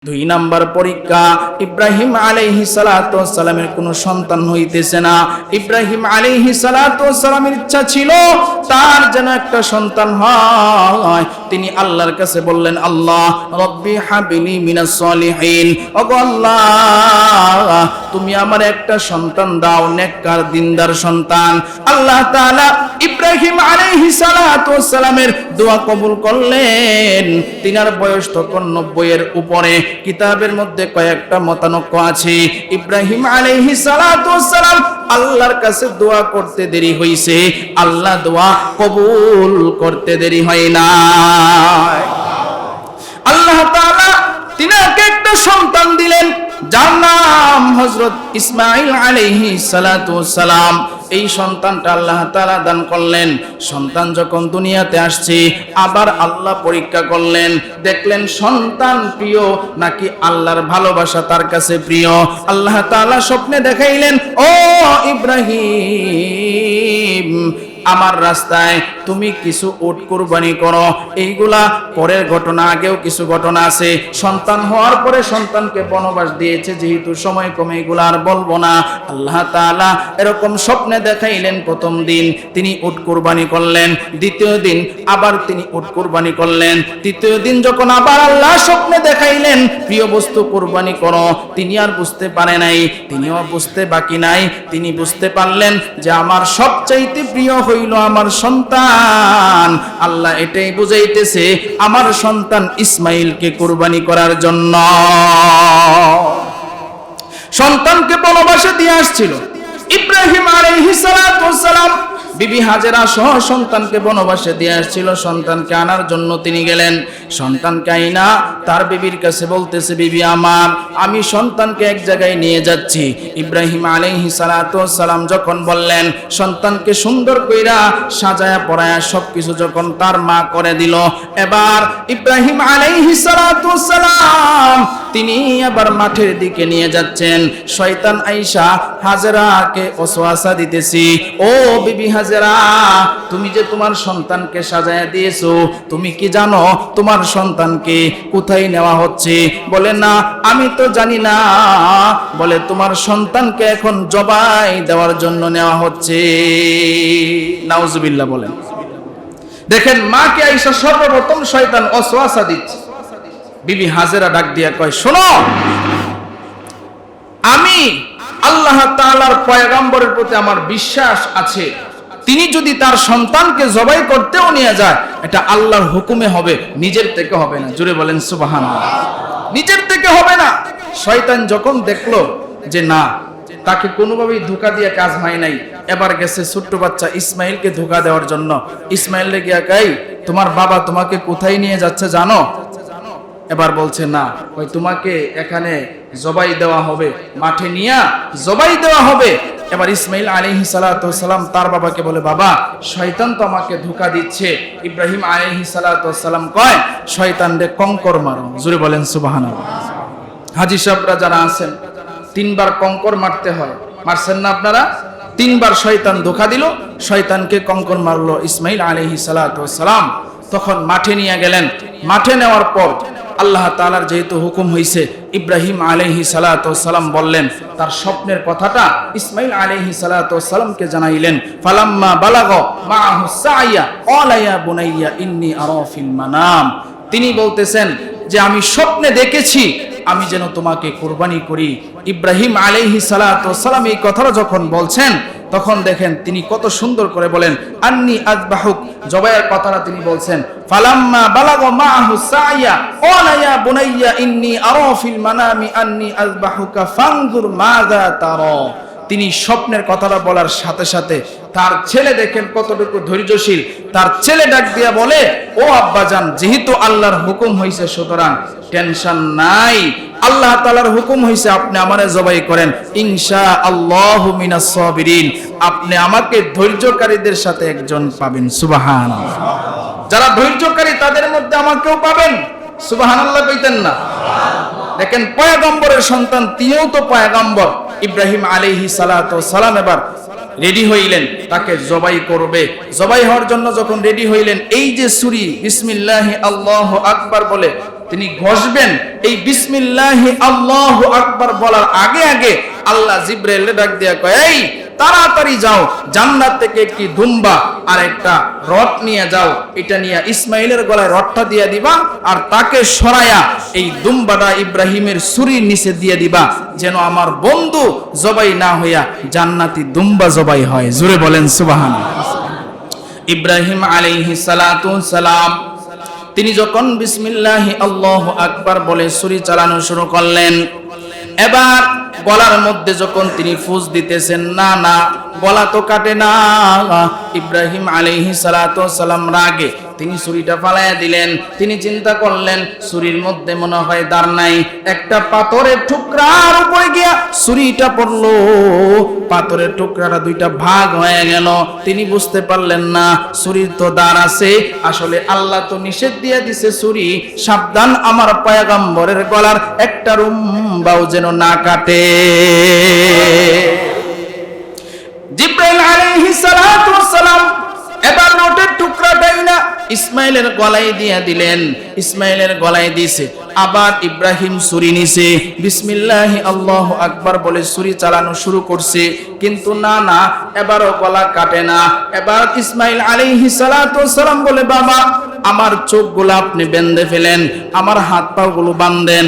দুই নাম্বার পরীক্ষা, ইব্রাহিম আলাইহিস সালাতু ওয়াস সালামের কোনো সন্তান হইতেছে না। ইব্রাহিম আলাইহিস সালাতু ওয়াস সালামের ইচ্ছা ছিল তার যেন একটা সন্তান হয়। তিনি আল্লাহর কাছে বললেন, আল্লাহ রব্বি হাবলি মিনাস সলিহিন, ওগো আল্লাহ তুমি আমার একটা সন্তান দাও, নেককার দিনদার সন্তান। আল্লাহ তাআলা ইব্রাহিম আলাইহিস সালাতু ওয়াস সালামের দোয়া কবুল করলেন। তিনার বয়স তখন 90 এর উপরে। কিতাবের মধ্যে কয়েকটা মতানক্য আছে। ইব্রাহিম আলাইহিস সালাতু ওয়াস সালাম আল্লাহর কাছে দোয়া করতে দেরি হইছে, আল্লাহ দোয়া কবুল করতে দেরি হয় না। আল্লাহ তাআলা তিনাকে একটা সন্তান দিলেন যার নাম হযরত ইসমাঈল আলাইহিস সালাতু ওয়াস সালাম। এই সন্তানটা আল্লাহ তাআলা দান করলেন। সন্তান যখন দুনিয়াতে আসছে, আবার আল্লাহ পরীক্ষা করলেন, দেখলেন সন্তান প্রিয় নাকি আল্লাহর ভালোবাসা তার কাছে প্রিয়। আল্লাহ তাআলা স্বপ্নে দেখাইলেন, ও ইব্রাহিম আমার রাস্তায় তুমি কিছু উট কুরবানি করো। এইগুলা পরের ঘটনা, আগেও কিছু ঘটনা আছে। সন্তান হওয়ার পরে সন্তানকে বনবাস দিয়েছে, যেহেতু সময় কমে এগুলা আর বলবো না। আল্লাহ তাআলা এরকম স্বপ্নে দেখাইলেন। প্রথম দিন তিনি উট কুরবানি করলেন, দ্বিতীয় দিন আবার তিনি উট কুরবানি করলেন, তৃতীয় দিন যখন আবার আল্লাহ স্বপ্নে দেখাইলেন প্রিয় বস্তু কুরবানি করো, তিনি আর বুঝতে পারে নাই, তিনিও বুঝতে বাকি নাই। তিনি বুঝতে পারলেন যে আমার সবচাইতে প্রিয় হইল আমার সন্তান। আল্লাহ এটাই বুঝাইতেছে আমার সন্তান ইসমাইলকে কুরবানি করার জন্য। সন্তানকে বনবাসে দিয়ে আসছিল ইব্রাহিম আলাইহিস সালাতু ওয়াস সালাম। বিবি হাজেরা সহ সন্তানকে বনবাসে দিয়ে আসছিল। সন্তানকে আনার জন্য তিনি গেলেন। সন্তানকে আইনা তার বিবির কাছে বলতেছে, বিবি আমার, আমি সন্তানকে এক জায়গায় নিয়ে যাচ্ছি। ইব্রাহিম আলাইহিস সালাতু ওয়াস সালাম যখন বললেন, সন্তানকে সুন্দর কইরা সাজায়া পরায়া সবকিছু যখন তার মা করে দিল, এবার ইব্রাহিম আলাইহিস সালাতু ওয়াস সালাম তিনি আবার মাঠের দিকে নিয়ে যাচ্ছেন। শয়তান আইসা হাজেরাকে ওয়াসওয়াসা দিতেছি, ও বিবি হাজেরা, তুমি যে তোমার সন্তানকে সাজায়া দিয়েছো, তুমি কি জানো তোমার সন্তানকে কোথায় নেওয়া হচ্ছে? বলে না, আমি তো জানি না। বলে তোমার সন্তানকে এখন জবাই দেওয়ার জন্য নেওয়া হচ্ছে। নাউজুবিল্লাহ বলেন। দেখেন মাকে আইসা সর্বপ্রথম শয়তান ওয়াসওয়াসা দিচ্ছে। বিবি হাজেরা ডাক দিয়া কয়, শোনো, আমি আল্লাহ তাআলার পয়গম্বরের প্রতি আমার বিশ্বাস আছে, তিনি যদি তার সন্তানকে জবাই করতেও নিয়ে যায়, এটা আল্লাহর হুকুমে হবে, নিজের থেকে হবে না। জোরে বলেন সুবহানাল্লাহ। নিজের থেকে হবে না। শয়তান যখন দেখলো যে না, তাকে কোনোভাবেই ধোঁকা দিয়ে কাজ হয় নাই, এবার গেছে ছোট্ট বাচ্চা ইসমাইলকে ধোঁকা দেওয়ার জন্য। ইসমাইল গিয়া কই, তোমার বাবা তোমাকে কোথায় নিয়ে যাচ্ছে জানো? এবার বলছে না, ওই তোমাকে এখানে জবাই দেওয়া হবে, মাঠে নিয়ে জবাই দেওয়া হবে। এবার ইসমাইল আলাইহিস সালাতু ওয়াস সালাম তার বাবাকে বলে, বাবা শয়তান তো আমাকে ধোঁকা দিচ্ছে। ইব্রাহিম আলাইহিস সালাতু ওয়াস সালাম কয়, শয়তান রে কঙ্কর মারো। জোরে বলেন সুবহানাল্লাহ। হাজী সাহেবরা যারা আছেন, 3 বার কঙ্কর মারতে হয়, মারছেন না আপনারা? 3 বার শয়তান ধোঁকা দিল, শয়তানকে কঙ্কর মারলো ইসমাইল আলাইহিস সালাতু ওয়াস সালাম। তখন মাঠে নিয়ে গেলেন। মাঠে নেওয়ার পর আল্লাহ তাআলার যেহেতু হুকুম হইছে, ইব্রাহিম আলাইহিস সালাতু ওয়াস সালাম বললেন, তার স্বপ্নের কথাটা ইসমাইল আলাইহিস সালাতু ওয়াস সালামকে জানাইলেন। ফালাম্মা বালাগা মাআহু সাইয়া ক্বালা ইয়া বুনাইয়া ইন্নী আরা ফিল মানাম। তিনি বলতেছেন যে আমি স্বপ্নে দেখেছি আমি যেন তোমাকে কুরবানি করি। ইব্রাহিম আলাইহিস সালাতু ওয়াস সালাম এই কথাটা যখন বলছেন, তখন দেখেন তিনি কত সুন্দর করে বলেন, আন্নী আযবাহুক, জবাইয়ের কথাটা তিনি বলছেন। ফালাম্মা বালাগা মাআহু সাইয়া ক্বালা ইয়া বুনাইয়া ইন্নী আরা ফিল মানামি আন্নী আযবাহুকা ফানজুর মাযা তারা। তিনি স্বপ্নের কথাটা বলার সাথে সাথে তার ছেলে দেখেন কতটুকু ধৈর্যশীল। তার ছেলে ডাক দিয়া বলে, ও আব্বাজান, যেহেতু আল্লাহর হুকুম হইছে সুতরাং টেনশন নাই, আল্লাহ তাআলার হুকুম হইছে আপনি আমারে জবাই করেন, ইনশাআল্লাহু মিনাস সাবিরিন, আপনি আমাকে ধৈর্যকারীদের সাথে একজন পাবেন। সুবহানাল্লাহ। যারা ধৈর্যকারী তাদের মধ্যে আমাকেও পাবেন। সুবহানাল্লাহ কইতেন না? দেখেন পয়গম্বরের সন্তান, তিনিও তো পয়গম্বর। ইব্রাহিম আলাইহিস সালাতু ওয়াস সালাম এবার রেডি হইলেন, তাকে জবাই করবে। জবাই হওয়ার জন্য যখন রেডি হইলেন, এই যে ছুরি, বিসমিল্লাহি আল্লাহু আকবার বলে তিনি ঘষবেন। এই বিসমিল্লাহি আল্লাহু আকবার বলার আগে আগে আল্লাহ জিবরাইলকে ডাক দিয়া কয়, এই তাড়াতাড়ি যাও, জান্নাত থেকে একটি দুম্বা আর একটা রড নিয়ে যাও, এটা নিয়ে ইসমাইলের গলায় রডটা দিয়ে দিবা, আর তাকে সরায়া এই দুম্বাটা ইব্রাহিমের ছুরির নিচে দিয়ে দিবা, যেন আমার বন্ধু জবাই না হইয়া জান্নাতি দুম্বা জবাই হয়। জোরে বলেন সুবহানাল্লাহ। ইব্রাহিম আলাইহিস সালাতু সালাম তিনি যখন বিসমিল্লাহি আল্লাহু আকবার বলে ছুরি চালানো শুরু করলেন, এবার গলার মধ্যে যখন তিনি ফুস দিতেছেন, না না গলা তো কাটে না। ইব্রাহিম আলাইহিস সালাতু সালাম রাগে তিনি ছুরিটা ফালাইয়া দিলেন। তিনি চিন্তা করলেন ছুরির মধ্যে মনে হয় দাঁড় নাই, একটা পাথরের টুকরার উপরে গিয়া ছুরিটা পড়লো, পাথরের টুকরাটা দুইটা ভাগ হয়ে গেল। তিনি বুঝতে পারলেন না ছুরির তো দাঁড় আছে, আসলে আল্লাহ তো নিষেধ দিয়ে দিছে ছুরি সাবধান আমার পয়গম্বরের গলার একটা রুম্বাও যেন না কাটে। জিবরাইল আলাইহিস সালাতু ওয়াসসালাম এবার রোটের টুকরাটাই না ইসমাইলের গলায় দিয়ে দিলেন। ইসমাইলের গলায় দিয়েছে, আবার ইব্রাহিম ছুরি নিছে, বিসমিল্লাহি আল্লাহু আকবার বলে ছুরি চালানো শুরু করছে, কিন্তু না না এবারও গলা কাটে না। এবার ইসমাইল আলাইহিস সালাতু ওয়াসসালাম বলে, বাবা আমার চোখগুলো আপনি বেঁধে ফেলেন, আমার হাত পা গুলো বাঁধেন।